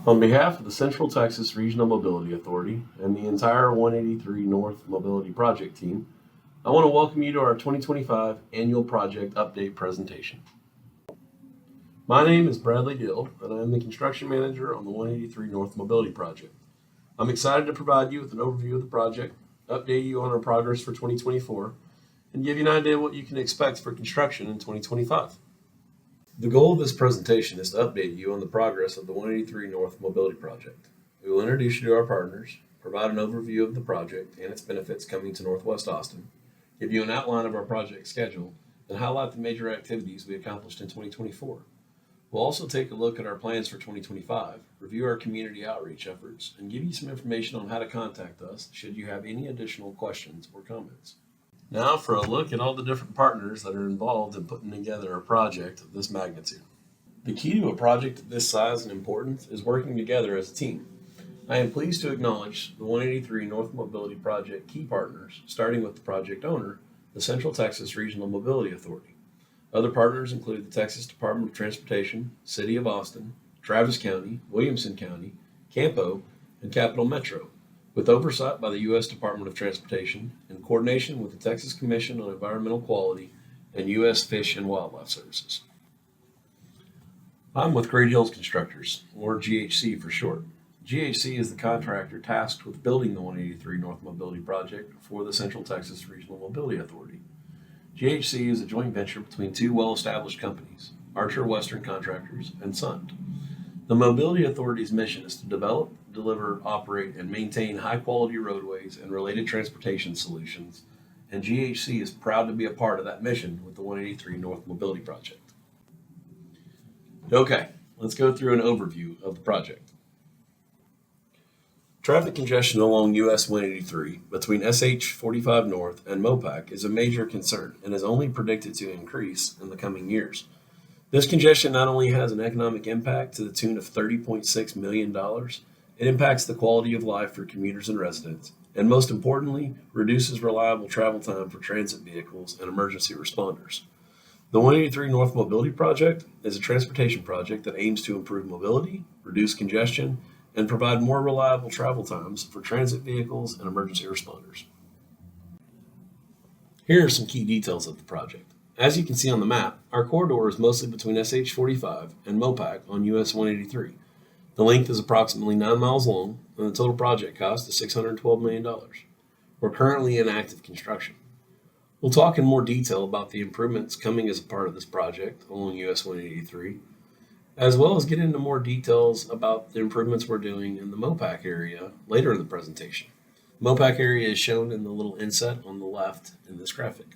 On behalf of the Central Texas Regional Mobility Authority and the entire 183 North Mobility Project team, I want to welcome you to our 2025 Annual Project Update presentation. My name is Bradley Gill, and I am the Construction Manager on the 183 North Mobility Project. I'm excited to provide you with an overview of the project, update you on our progress for 2024, and give you an idea of what you can expect for construction in 2025. The goal of this presentation is to update you on the progress of the 183 North Mobility Project. We will introduce you to our partners, provide an overview of the project and its benefits coming to Northwest Austin, give you an outline of our project schedule, and highlight the major activities we accomplished in 2024. We'll also take a look at our plans for 2025, review our community outreach efforts, and give you some information on how to contact us should you have any additional questions or comments. Now for a look at all the different partners that are involved in putting together a project of this magnitude. The key to a project of this size and importance is working together as a team. I am pleased to acknowledge the 183 North Mobility Project key partners, starting with the project owner, the Central Texas Regional Mobility Authority. Other partners include the Texas Department of Transportation, City of Austin, Travis County, Williamson County, Campo, and Capital Metro, with oversight by the U.S. Department of Transportation in coordination with the Texas Commission on Environmental Quality and U.S. Fish and Wildlife Services. I'm with Great Hills Constructors, or GHC for short. GHC is the contractor tasked with building the 183 North Mobility Project for the Central Texas Regional Mobility Authority. GHC is a joint venture between two well-established companies, Archer Western Contractors and Sund. The Mobility Authority's mission is to develop, deliver, operate, and maintain high-quality roadways and related transportation solutions, and GHC is proud to be a part of that mission with the 183 North Mobility Project. Okay, let's go through an overview of the project. Traffic congestion along US 183 between SH 45 North and Mopac is a major concern and is only predicted to increase in the coming years. This congestion not only has an economic impact to the tune of $30.6 million, it impacts the quality of life for commuters and residents, and most importantly, reduces reliable travel time for transit vehicles and emergency responders. The 183 North Mobility Project is a transportation project that aims to improve mobility, reduce congestion, and provide more reliable travel times for transit vehicles and emergency responders. Here are some key details of the project. As you can see on the map, our corridor is mostly between SH 45 and Mopac on US 183. The length is approximately 9 miles long, and the total project cost is $612 million. We're currently in active construction. We'll talk in more detail about the improvements coming as a part of this project along US 183, as well as get into more details about the improvements we're doing in the Mopac area later in the presentation. The Mopac area is shown in the little inset on the left in this graphic.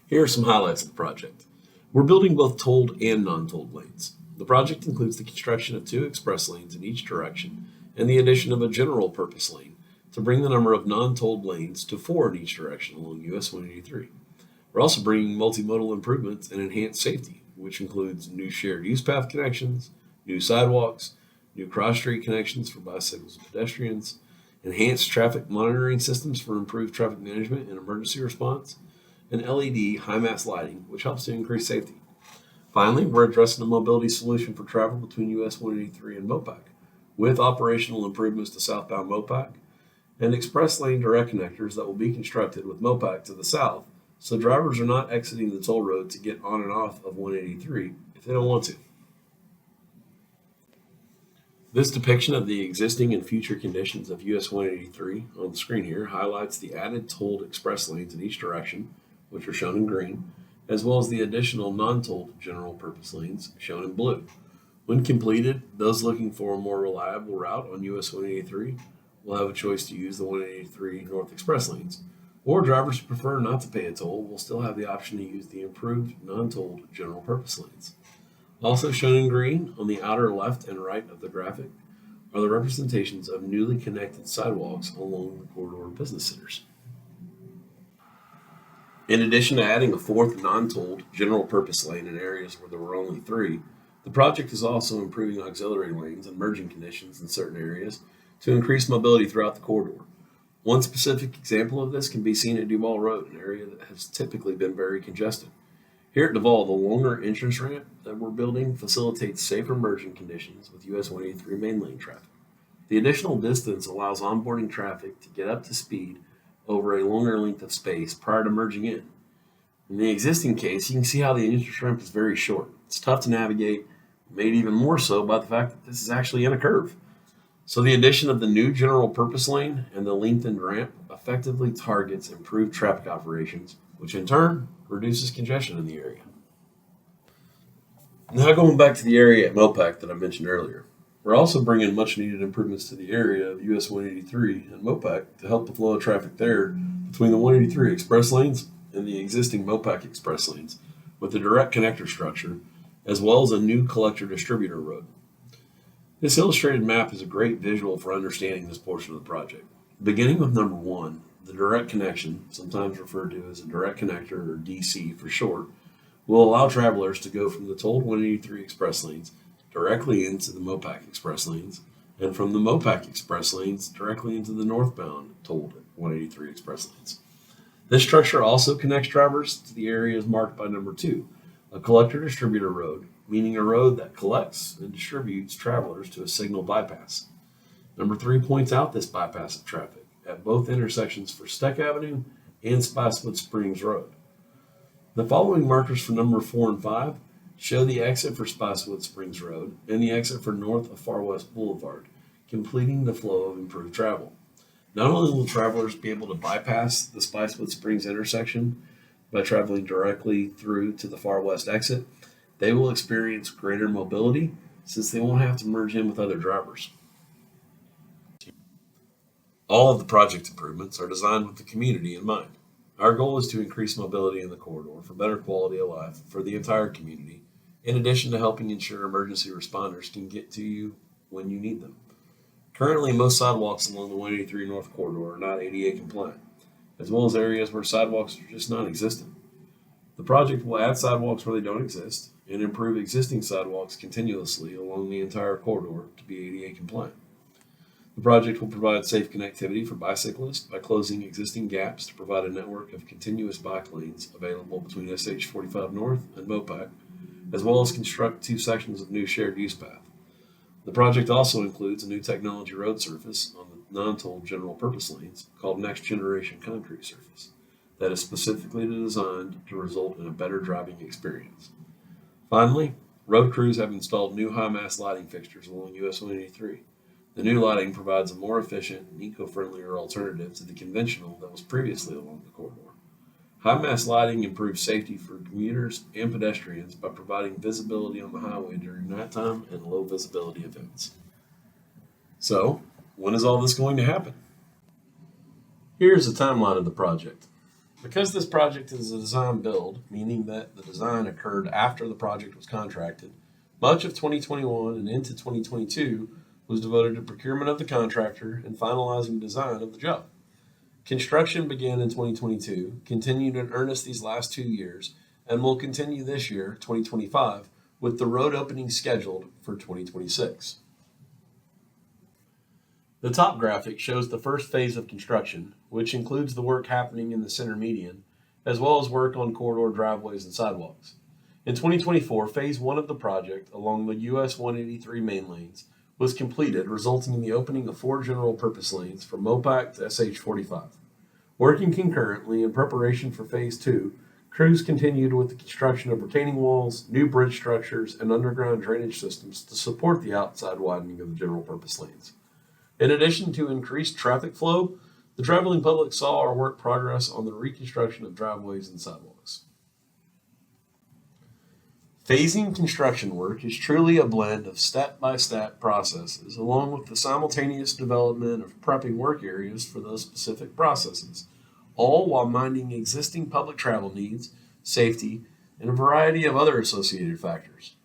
Here are some highlights of the project. We're building both tolled and non-tolled lanes. The project includes the construction of 2 express lanes in each direction and the addition of a general purpose lane to bring the number of non-tolled lanes to 4 in each direction along US 183. We're also bringing multimodal improvements and enhanced safety, which includes new shared use path connections, new sidewalks, new cross-street connections for bicycles and pedestrians, enhanced traffic monitoring systems for improved traffic management and emergency response, and LED high-mast lighting, which helps to increase safety. Finally, we're addressing a mobility solution for travel between US 183 and Mopac, with operational improvements to southbound Mopac and express lane direct connectors that will be constructed with Mopac to the south, so drivers are not exiting the toll road to get on and off of 183 if they don't want to. This depiction of the existing and future conditions of US 183 on the screen here highlights the added tolled express lanes in each direction, which are shown in green, as well as the additional non-tolled general purpose lanes shown in blue. When completed, those looking for a more reliable route on US 183 will have a choice to use the 183 North Express lanes, or drivers who prefer not to pay a toll will still have the option to use the improved non-tolled general purpose lanes. Also shown in green on the outer left and right of the graphic are the representations of newly connected sidewalks along the corridor business centers. In addition to adding a 4th non-tolled general purpose lane in areas where there were only 3, the project is also improving auxiliary lanes and merging conditions in certain areas to increase mobility throughout the corridor. One specific example of this can be seen at Duval Road, an area that has typically been very congested. Here at Duval, the longer entrance ramp that we're building facilitates safer merging conditions with US 183 main lane traffic. The additional distance allows onboarding traffic to get up to speed over a longer length of space prior to merging in. In the existing case, you can see how the entrance ramp is very short. It's tough to navigate, made even more so by the fact that this is actually in a curve. So the addition of the new general purpose lane and the lengthened ramp effectively targets improved traffic operations, which in turn reduces congestion in the area. Now going back to the area at Mopac that I mentioned earlier. We're also bringing much needed improvements to the area of US 183 and Mopac to help the flow of traffic there between the 183 express lanes and the existing Mopac express lanes with a direct connector structure, as well as a new collector distributor road. This illustrated map is a great visual for understanding this portion of the project. Beginning with number 1, the direct connection, sometimes referred to as a direct connector or DC for short, will allow travelers to go from the tolled 183 express lanes directly into the Mopac express lanes, and from the Mopac express lanes directly into the northbound tolled 183 express lanes. This structure also connects drivers to the areas marked by number 2, a collector distributor road, meaning a road that collects and distributes travelers to a signal bypass. Number 3 points out this bypass of traffic at both intersections for Steck Avenue and Spicewood Springs Road. The following markers for number 4 and 5 show the exit for Spicewood Springs Road and the exit for north of Far West Boulevard, completing the flow of improved travel. Not only will travelers be able to bypass the Spicewood Springs intersection by traveling directly through to the Far West exit, they will experience greater mobility since they won't have to merge in with other drivers. All of the project improvements are designed with the community in mind. Our goal is to increase mobility in the corridor for better quality of life for the entire community, in addition to helping ensure emergency responders can get to you when you need them. Currently, most sidewalks along the 183 North Corridor are not ADA compliant, as well as areas where sidewalks are just non-existent. The project will add sidewalks where they don't exist and improve existing sidewalks continuously along the entire corridor to be ADA compliant. The project will provide safe connectivity for bicyclists by closing existing gaps to provide a network of continuous bike lanes available between SH 45 North and Mopac, as well as construct 2 sections of new shared use path. The project also includes a new technology road surface on the non-tolled general purpose lanes called Next Generation Concrete Surface that is specifically designed to result in a better driving experience. Finally, road crews have installed new high-mast lighting fixtures along US 183. The new lighting provides a more efficient and eco-friendlier alternative to the conventional that was previously along the corridor. High-mast lighting improves safety for commuters and pedestrians by providing visibility on the highway during nighttime and low-visibility events. So, when is all this going to happen? Here's a timeline of the project. Because this project is a design build, meaning that the design occurred after the project was contracted, much of 2021 and into 2022 was devoted to procurement of the contractor and finalizing design of the job. Construction began in 2022, continued in earnest these last 2 years, and will continue this year, 2025, with the road opening scheduled for 2026. The top graphic shows the first phase of construction, which includes the work happening in the center median, as well as work on corridor driveways and sidewalks. In 2024, phase 1 of the project along the US 183 main lanes was completed, resulting in the opening of 4 general purpose lanes from Mopac to SH 45. Working concurrently in preparation for phase 2, crews continued with the construction of retaining walls, new bridge structures, and underground drainage systems to support the outside widening of the general purpose lanes. In addition to increased traffic flow, the traveling public saw our work progress on the reconstruction of driveways and sidewalks. Phasing construction work is truly a blend of step-by-step processes, along with the simultaneous development of prepping work areas for those specific processes, all while minding existing public travel needs, safety, and a variety of other associated factors.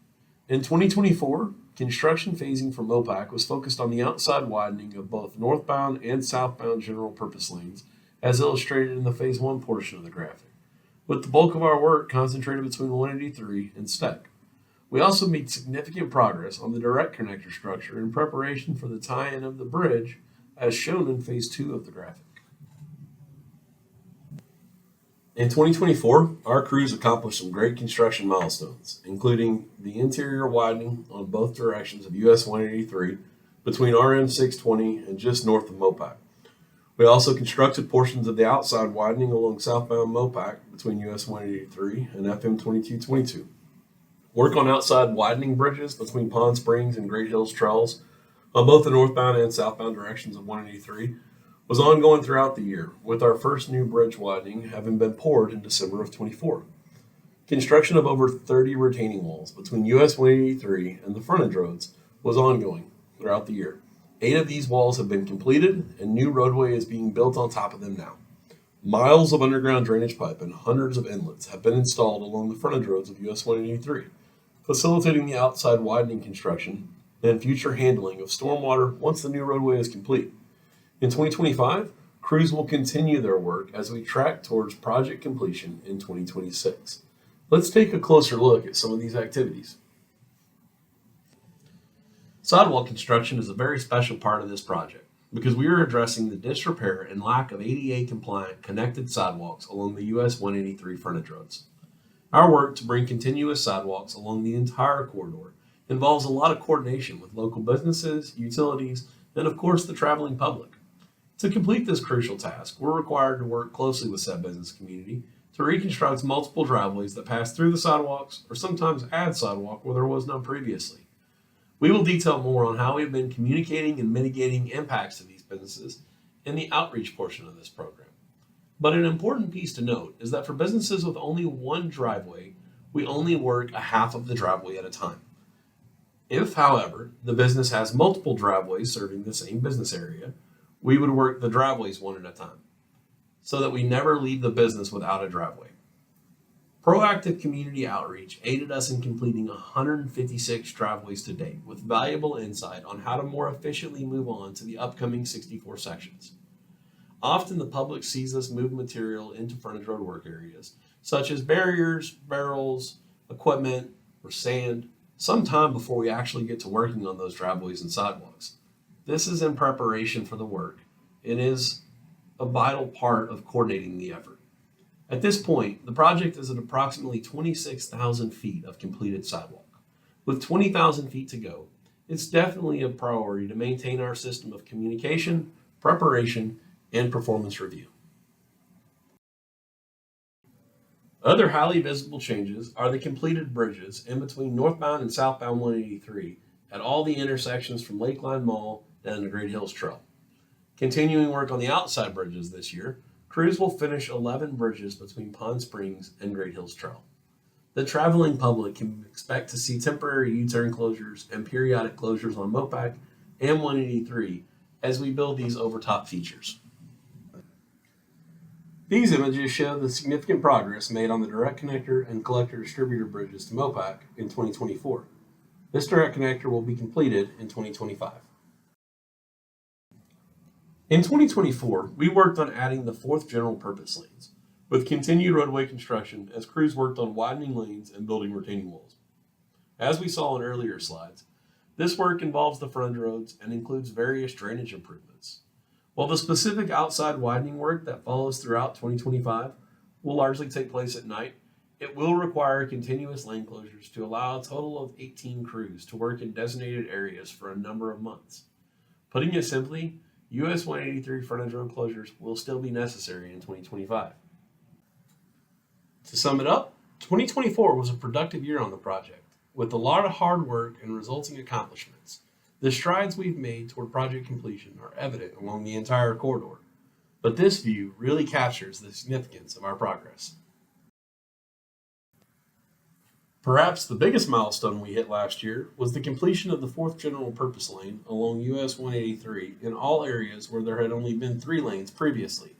In 2024, construction phasing for Mopac was focused on the outside widening of both northbound and southbound general purpose lanes, as illustrated in the phase 1 portion of the graphic, with the bulk of our work concentrated between 183 and Steck. We also made significant progress on the direct connector structure in preparation for the tie-in of the bridge, as shown in phase 2 of the graphic. In 2024, our crews accomplished some great construction milestones, including the interior widening on both directions of US 183 between RM 620 and just north of Mopac. We also constructed portions of the outside widening along southbound Mopac between US 183 and FM 2222. Work on outside widening bridges between Pond Springs and Great Hills Trails on both the northbound and southbound directions of 183 was ongoing throughout the year, with our first new bridge widening having been poured in December of 24. Construction of over 30 retaining walls between US 183 and the frontage roads was ongoing throughout the year. 8 of these walls have been completed, and new roadway is being built on top of them now. Miles of underground drainage pipe and hundreds of inlets have been installed along the frontage roads of US 183, facilitating the outside widening construction and future handling of stormwater once the new roadway is complete. In 2025, crews will continue their work as we track towards project completion in 2026. Let's take a closer look at some of these activities. Sidewalk construction is a very special part of this project because we are addressing the disrepair and lack of ADA compliant connected sidewalks along the US 183 frontage roads. Our work to bring continuous sidewalks along the entire corridor involves a lot of coordination with local businesses, utilities, and of course the traveling public. To complete this crucial task, we're required to work closely with said business community to reconstruct multiple driveways that pass through the sidewalks or sometimes add sidewalk where there was none previously. We will detail more on how we've been communicating and mitigating impacts to these businesses in the outreach portion of this program. But an important piece to note is that for businesses with only one driveway, we only work a half of the driveway at a time. If, however, the business has multiple driveways serving the same business area, we would work the driveways one at a time so that we never leave the business without a driveway. Proactive community outreach aided us in completing 156 driveways to date with valuable insight on how to more efficiently move on to the upcoming 64 sections. Often the public sees us move material into frontage road work areas, such as barriers, barrels, equipment, or sand, sometime before we actually get to working on those driveways and sidewalks. This is in preparation for the work and is a vital part of coordinating the effort. At this point, the project is at approximately 26,000 feet of completed sidewalk. With 20,000 feet to go, it's definitely a priority to maintain our system of communication, preparation, and performance review. Other highly visible changes are the completed bridges in between northbound and southbound 183 at all the intersections from Lakeline Mall and the Great Hills Trail. Continuing work on the outside bridges this year, crews will finish 11 bridges between Pond Springs and Great Hills Trail. The traveling public can expect to see temporary U-turn closures and periodic closures on Mopac and 183 as we build these overtop features. These images show the significant progress made on the direct connector and collector distributor bridges to Mopac in 2024. This direct connector will be completed in 2025. In 2024, we worked on adding the 4th general purpose lanes, with continued roadway construction as crews worked on widening lanes and building retaining walls. As we saw in earlier slides, this work involves the frontage roads and includes various drainage improvements. While the specific outside widening work that follows throughout 2025 will largely take place at night, it will require continuous lane closures to allow a total of 18 crews to work in designated areas for a number of months. Putting it simply, US 183 frontage road closures will still be necessary in 2025. To sum it up, 2024 was a productive year on the project, with a lot of hard work and resulting accomplishments. The strides we've made toward project completion are evident along the entire corridor, but this view really captures the significance of our progress. Perhaps the biggest milestone we hit last year was the completion of the 4th general purpose lane along US 183 in all areas where there had only been 3 lanes previously.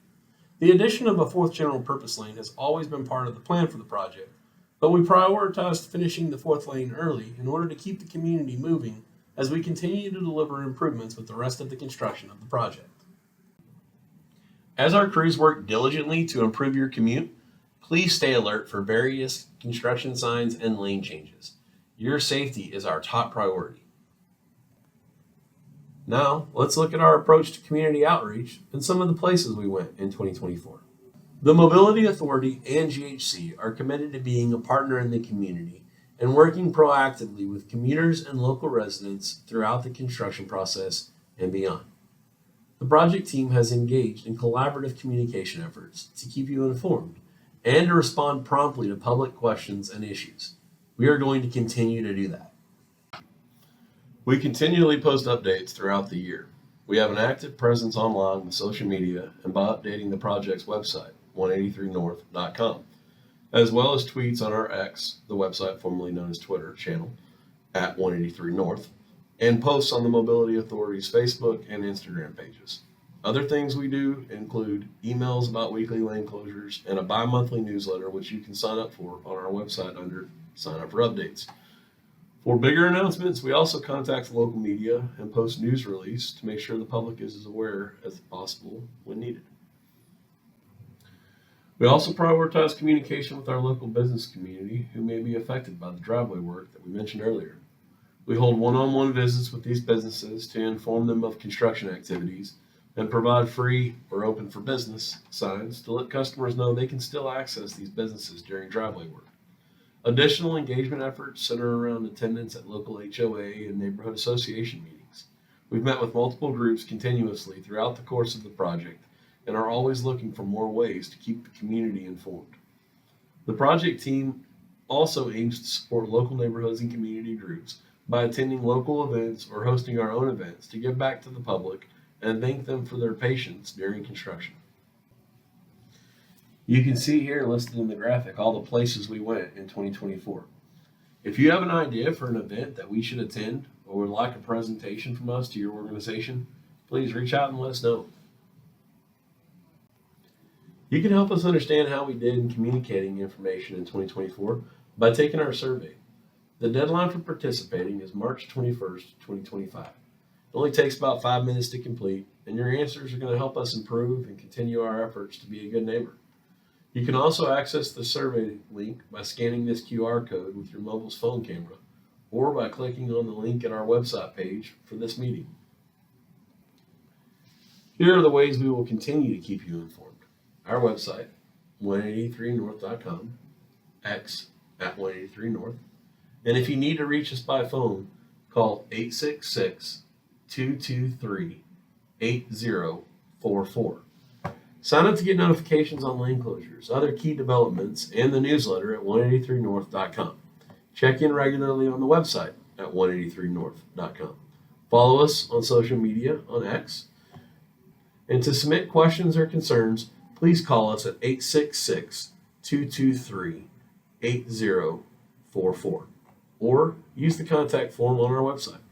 The addition of a 4th general purpose lane has always been part of the plan for the project, but we prioritized finishing the 4th lane early in order to keep the community moving as we continue to deliver improvements with the rest of the construction of the project. As our crews work diligently to improve your commute, please stay alert for various construction signs and lane changes. Your safety is our top priority. Now, let's look at our approach to community outreach and some of the places we went in 2024. The Mobility Authority and GHC are committed to being a partner in the community and working proactively with commuters and local residents throughout the construction process and beyond. The project team has engaged in collaborative communication efforts to keep you informed and to respond promptly to public questions and issues. We are going to continue to do that. We continually post updates throughout the year. We have an active presence online with social media and by updating the project's website, 183north.com, as well as tweets on our X, the website formerly known as Twitter channel, at 183north, and posts on the Mobility Authority's Facebook and Instagram pages. Other things we do include emails about weekly lane closures and a bi-monthly newsletter, which you can sign up for on our website under Sign Up for Updates. For bigger announcements, we also contact local media and post news release to make sure the public is as aware as possible when needed. We also prioritize communication with our local business community who may be affected by the driveway work that we mentioned earlier. We hold one-on-one visits with these businesses to inform them of construction activities and provide free or open for business signs to let customers know they can still access these businesses during driveway work. Additional engagement efforts center around attendance at local HOA and neighborhood association meetings. We've met with multiple groups continuously throughout the course of the project and are always looking for more ways to keep the community informed. The project team also aims to support local neighborhoods and community groups by attending local events or hosting our own events to give back to the public and thank them for their patience during construction. You can see here listed in the graphic all the places we went in 2024. If you have an idea for an event that we should attend or would like a presentation from us to your organization, please reach out and let us know. You can help us understand how we did in communicating information in 2024 by taking our survey. The deadline for participating is March 21st, 2025. It only takes about 5 minutes to complete, and your answers are going to help us improve and continue our efforts to be a good neighbor. You can also access the survey link by scanning this QR code with your mobile's phone camera or by clicking on the link at our website page for this meeting. Here are the ways we will continue to keep you informed. Our website, 183north.com, X at 183north, and if you need to reach us by phone, call 866-223-8044. Sign up to get notifications on lane closures, other key developments, and the newsletter at 183north.com. Check in regularly on the website at 183north.com. Follow us on social media on X. And to submit questions or concerns, please call us at 866-223-8044 or use the contact form on our website.